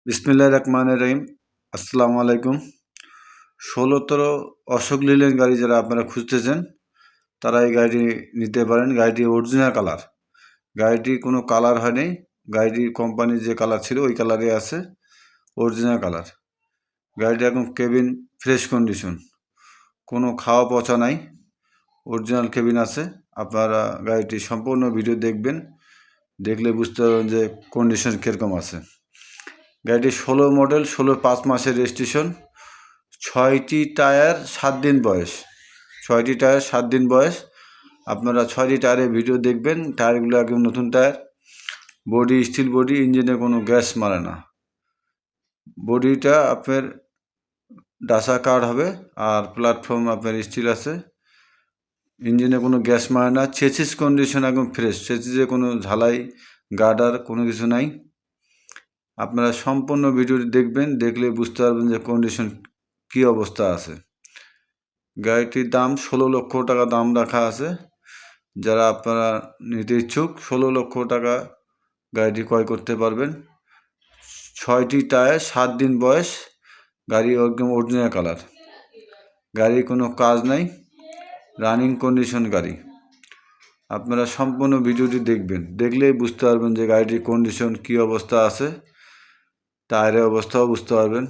বিসমিল্লাহির রহমানির রহিম। আসসালামু আলাইকুম। 16 অশোক লেল্যান্ড গাড়ি যারা আপনারা খুঁজতেছেন তারা এই গাড়িটি নিতে পারেন। গাড়িটি অরিজিনাল কালার, গাড়িটি কোনো কালার হয়নি। গাড়িটির কোম্পানির যে কালার ছিল ওই কালারে আছে, অরিজিনাল কালার। গাড়িটি এখন কেবিন ফ্রেশ কন্ডিশন, কোনো খাওয়া পচা নাই, অরিজিনাল কেবিন আছে। আপনারা গাড়িটি সম্পূর্ণ ভিডিও দেখবেন, দেখলে বুঝতে পারবেন যে কন্ডিশন কীরকম আছে। গাড়িটি 16 মডেল, 16 5 মাসের রেজিস্ট্রেশন, 6টি টায়ার 7 দিন বয়স, 6টি টায়ার 7 দিন বয়স। আপনারা 6টি টায়ারের ভিডিও দেখবেন। টায়ারগুলো একদম নতুন টায়ার, বডি স্টিল বডি, ইঞ্জিনে কোনো গ্যাস মারে না। বডিটা আপনার ডাসা কার্ড হবে, আর প্ল্যাটফর্ম আপনার স্টিল আছে, ইঞ্জিনে কোনো গ্যাস মারে না। চেসিস কন্ডিশন একদম ফ্রেশ, চেসিসে কোনো ঝালাই গার্ডার কোনো কিছু নাই। আপনারা সম্পূর্ণ ভিডিওটি দেখবেন, দেখলে বুঝতে পারবেন যে কন্ডিশন কী অবস্থা আছে। গাড়িটির দাম 16 লক্ষ টাকা দাম রাখা আছে। যারা আপনারা নিতে ইচ্ছুক 16 লক্ষ টাকা গাড়িটি ক্রয় করতে পারবেন। 6টি টায়ার 7 দিন বয়স, গাড়ি একদম অরিজিনাল কালার, গাড়ির কোনো কাজ নাই, রানিং কন্ডিশন গাড়ি। আপনারা সম্পূর্ণ ভিডিওটি দেখবেন, দেখলেই বুঝতে পারবেন যে গাড়িটির কন্ডিশন কী অবস্থা আছে, টায়ারের অবস্থাও বুঝতে পারবেন।